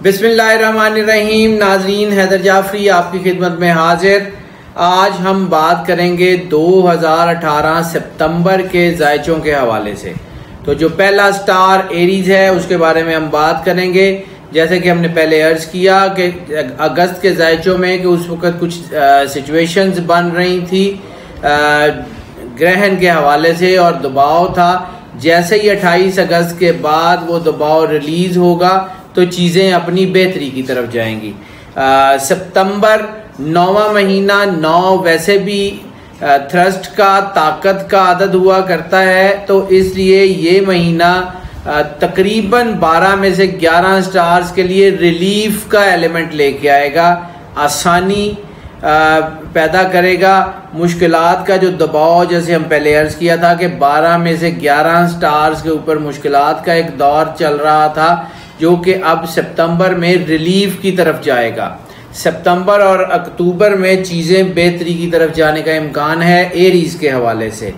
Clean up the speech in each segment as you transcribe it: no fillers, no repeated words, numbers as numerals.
बिस्मिल्लाहिर्रहमानिर्रहीम। नाजरीन, हैदर जाफरी आपकी खिदमत में हाजिर। आज हम बात करेंगे 2018 सितंबर के जायचों के हवाले से। तो जो पहला स्टार एरीज है उसके बारे में हम बात करेंगे। जैसे कि हमने पहले अर्ज किया कि अगस्त के जायचों में कि उस वक्त कुछ सिचुएशंस बन रही थी ग्रहण के हवाले से और दबाव था। जैसे ही 28 अगस्त के बाद वो दबाव रिलीज होगा तो चीज़ें अपनी बेहतरी की तरफ जाएंगी। सितंबर 9वां महीना 9 वैसे भी थ्रस्ट का ताकत का आदद हुआ करता है, तो इसलिए ये महीना तकरीबन 12 में से 11 स्टार्स के लिए रिलीफ का एलिमेंट लेके आएगा, आसानी पैदा करेगा। मुश्किलात का जो दबाव, जैसे हम पहले अर्ज किया था कि 12 में से 11 स्टार्स के ऊपर मुश्किलात का एक दौर चल रहा था, जो कि अब सितंबर में रिलीफ की तरफ जाएगा। सितंबर और अक्टूबर में चीज़ें बेहतरी की तरफ जाने का इम्कान है एरीज के हवाले से।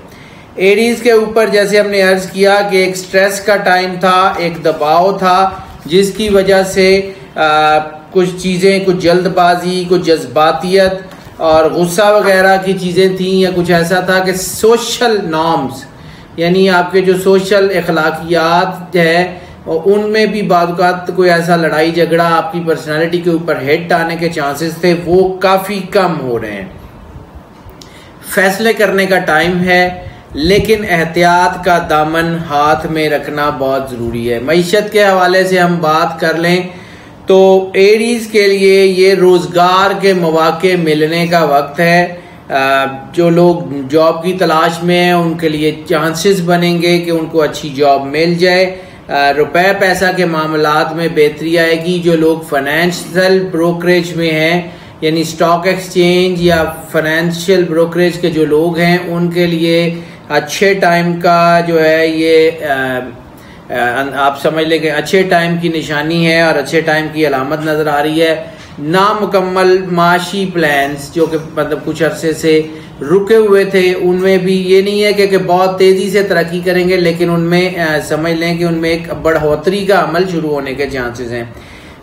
एरीज के ऊपर जैसे हमने अर्ज किया कि एक स्ट्रेस का टाइम था, एक दबाव था, जिसकी वजह से कुछ चीज़ें, कुछ जल्दबाजी, कुछ जज्बातियत और गुस्सा वगैरह की चीज़ें थी, या कुछ ऐसा था कि सोशल नॉर्म्स यानी आपके जो सोशल अखलाकियात है उनमें भी बात कोई ऐसा लड़ाई झगड़ा आपकी पर्सनालिटी के ऊपर हिट आने के चांसेस थे, वो काफ़ी कम हो रहे हैं। फैसले करने का टाइम है, लेकिन एहतियात का दामन हाथ में रखना बहुत ज़रूरी है। मईशत के हवाले से हम बात कर लें तो एरीज के लिए ये रोज़गार के मौके मिलने का वक्त है। जो लोग जॉब की तलाश में हैं उनके लिए चांसेस बनेंगे कि उनको अच्छी जॉब मिल जाए। रुपए पैसा के मामलात में बेहतरी आएगी। जो लोग फाइनेंशियल ब्रोकरेज में हैं, यानी स्टॉक एक्सचेंज या फाइनेंशियल ब्रोकरेज के जो लोग हैं, उनके लिए अच्छे टाइम का जो है ये आप समझ लें कि अच्छे टाइम की निशानी है और अच्छे टाइम की अलामत नज़र आ रही है। नामुकम्मल माशी प्लान्स जो कि मतलब कुछ अरसे से रुके हुए थे, उनमें भी ये नहीं है कि बहुत तेज़ी से तरक्की करेंगे, लेकिन उनमें समझ लें कि उनमें एक बढ़ोतरी का अमल शुरू होने के चांसेस हैं।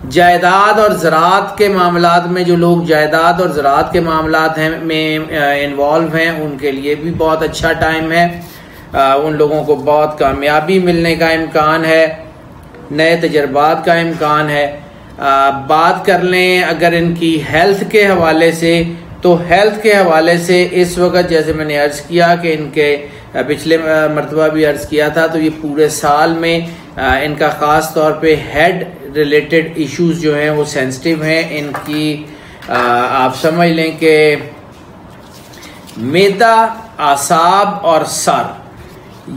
जायदाद और ज़राअत के मामलात में जो लोग जायदाद और ज़राअत के मामलात में इन्वॉल्व हैं, उनके लिए भी बहुत अच्छा टाइम है। उन लोगों को बहुत कामयाबी मिलने का इम्कान है, नए तजर्बात का इम्कान है। बात कर लें अगर इनकी हेल्थ के हवाले से, तो हेल्थ के हवाले से इस वक्त जैसे मैंने अर्ज किया कि इनके पिछले मरतबा भी अर्ज किया था, तो ये पूरे साल में इनका ख़ास तौर पे हेड रिलेटेड इश्यूज जो हैं वो सेंसिटिव हैं। इनकी आप समझ लें कि मैदा, आसाब और सर,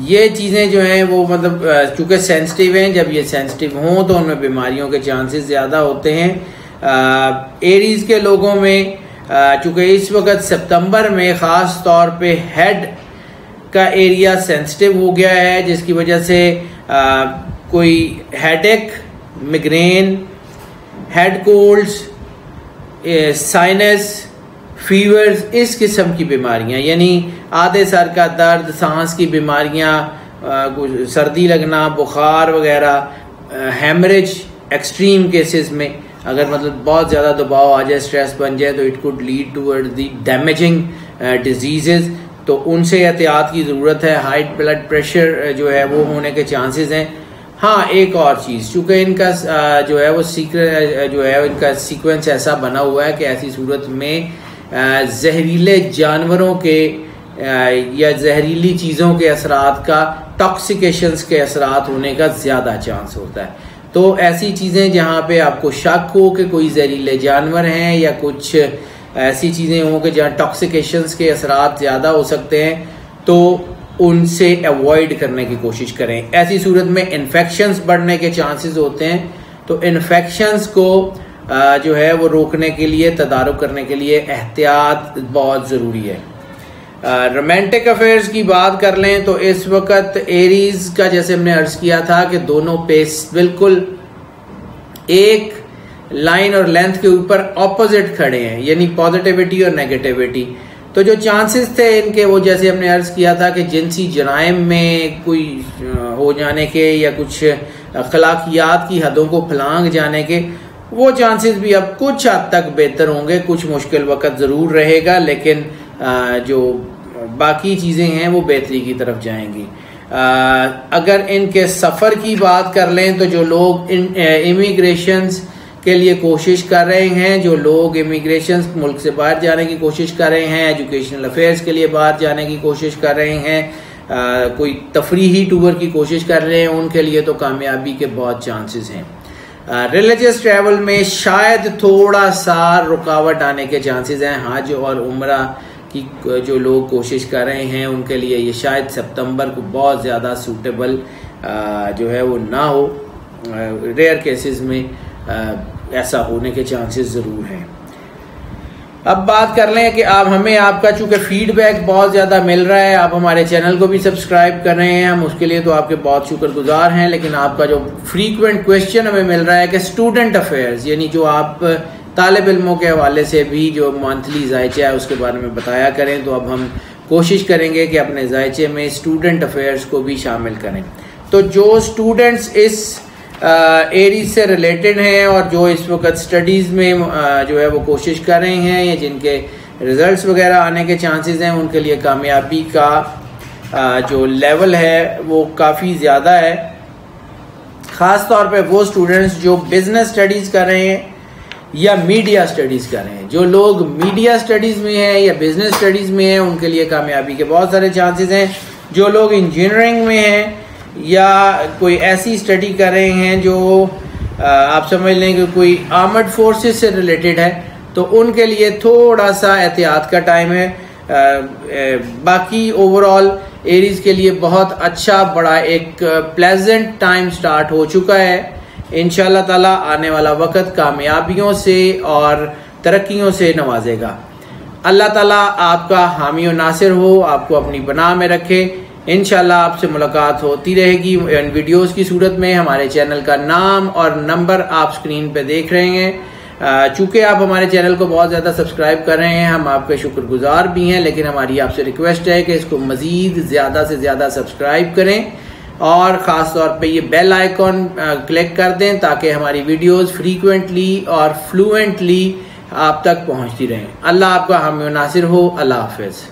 ये चीज़ें जो हैं वो मतलब चूँकि सेंसिटिव हैं, जब ये सेंसिटिव हों तो उनमें बीमारियों के चांसेस ज़्यादा होते हैं। एरीज के लोगों में चूँकि इस वक्त सितंबर में ख़ास तौर पे हेड का एरिया सेंसिटिव हो गया है, जिसकी वजह से कोई headache, migraine, head colds, sinus, fevers, इस किस्म की बीमारियां, यानी आधे सर का दर्द, सांस की बीमारियां, सर्दी लगना, बुखार वगैरह, हेमरेज एक्सट्रीम केसेस में अगर मतलब बहुत ज़्यादा दबाव आ जाए, स्ट्रेस बन जाए, तो it could lead toward the damaging disease, तो उनसे एहतियात की ज़रूरत है। हाई ब्लड प्रेशर जो है वो होने के चांसेस हैं। हाँ, एक और चीज़, चूँकि इनका जो है वो सीक्रेट जो है इनका सीक्वेंस ऐसा बना हुआ है कि ऐसी सूरत में जहरीले जानवरों के या जहरीली चीज़ों के असरात का, टॉक्सिकेशंस के असरात होने का ज़्यादा चांस होता है। तो ऐसी चीज़ें जहाँ पे आपको शक हो कि कोई जहरीले जानवर हैं या कुछ ऐसी चीज़ें हों कि जहाँ टॉक्सिकेशंस के असरात ज़्यादा हो सकते हैं, तो उनसे अवॉइड करने की कोशिश करें। ऐसी सूरत में इन्फेक्शंस बढ़ने के चांसेस होते हैं, तो इन्फेक्शंस को जो है वो रोकने के लिए, तदारुक करने के लिए एहतियात बहुत ज़रूरी है। रोमांटिक अफेयर्स की बात कर लें तो इस वक्त एरीज का जैसे हमने अर्ज किया था कि दोनों पेस बिल्कुल एक लाइन और लेंथ के ऊपर ऑपोजिट खड़े हैं, यानी पॉजिटिविटी और नेगेटिविटी। तो जो चांसेस थे इनके, वो जैसे हमने अर्ज किया था कि जिनसी जराइम में कोई हो जाने के या कुछ अखलाकियात की हदों को फलांग जाने के, वो चांसेस भी अब कुछ हद तक बेहतर होंगे। कुछ मुश्किल वक्त ज़रूर रहेगा, लेकिन जो बाकी चीज़ें हैं वो बेहतरी की तरफ जाएंगी। अगर इनके सफ़र की बात कर लें तो जो लोग इमिग्रेशंस के लिए कोशिश कर रहे हैं, जो लोग इमिग्रेशन मुल्क से बाहर जाने की कोशिश कर रहे हैं, एजुकेशनल अफेयर्स के लिए बाहर जाने की कोशिश कर रहे हैं, कोई तफरीही टूर की कोशिश कर रहे हैं, उनके लिए तो कामयाबी के बहुत चांसेस हैं। रिलीजियस ट्रैवल में शायद थोड़ा सा रुकावट आने के चांसेस हैं। हज और उम्रा की जो लोग कोशिश कर रहे हैं उनके लिए ये शायद सितंबर को बहुत ज़्यादा सूटेबल जो है वो ना हो। रेयर केसेस में ऐसा होने के चांसेस ज़रूर हैं। अब बात कर लें कि आप हमें आपका चूँकि फीडबैक बहुत ज़्यादा मिल रहा है, आप हमारे चैनल को भी सब्सक्राइब कर रहे हैं, हम उसके लिए तो आपके बहुत शुक्रगुजार हैं। लेकिन आपका जो फ्रीक्वेंट क्वेश्चन हमें मिल रहा है कि स्टूडेंट अफेयर्स, यानी जो आप तालिब इल्मों के हवाले से भी जो मंथली जायचे है उसके बारे में बताया करें, तो अब हम कोशिश करेंगे कि अपने जायचे में स्टूडेंट अफेयर्स को भी शामिल करें। तो जो स्टूडेंट्स इस एरीज से रिलेटेड हैं और जो इस वक्त स्टडीज़ में जो है वो कोशिश कर रहे हैं या जिनके रिजल्ट्स वगैरह आने के चांसेस हैं, उनके लिए कामयाबी का जो लेवल है वो काफ़ी ज़्यादा है। ख़ास तौर पे वो स्टूडेंट्स जो बिजनेस स्टडीज़ कर रहे हैं या मीडिया स्टडीज़ कर रहे हैं। जो लोग मीडिया स्टडीज़ में हैं या बिजनेस स्टडीज़ में हैं उनके लिए कामयाबी के बहुत सारे चांसेस हैं। जो लोग इंजीनियरिंग में हैं या कोई ऐसी स्टडी कर रहे हैं जो आप समझ लें कि कोई आर्मड फोर्सेस से रिलेटेड है, तो उनके लिए थोड़ा सा एहतियात का टाइम है। बाकी ओवरऑल एरीज के लिए बहुत अच्छा बड़ा एक प्लेजेंट टाइम स्टार्ट हो चुका है। इंशाल्लाह ताला आने वाला वक्त कामयाबियों से और तरक्कियों से नवाजेगा। अल्लाह ताला आपका हामी और नासिर हो, आपको अपनी पनाह में रखे। इंशाल्लाह आपसे मुलाकात होती रहेगी वीडियोस की सूरत में। हमारे चैनल का नाम और नंबर आप स्क्रीन पे देख रहे हैं। चूँकि आप हमारे चैनल को बहुत ज़्यादा सब्सक्राइब कर रहे हैं, हम आपके शुक्रगुजार भी हैं, लेकिन हमारी आपसे रिक्वेस्ट है कि इसको मज़ीद ज़्यादा से ज़्यादा सब्सक्राइब करें और ख़ास तौर पे ये बेल आइकॉन क्लिक कर दें ताकि हमारी वीडियोस फ्रीक्वेंटली और फ्लुएंटली आप तक पहुंचती रहें। अल्लाह आपका हामी और नासिर हो। अल्लाह हाफिज़।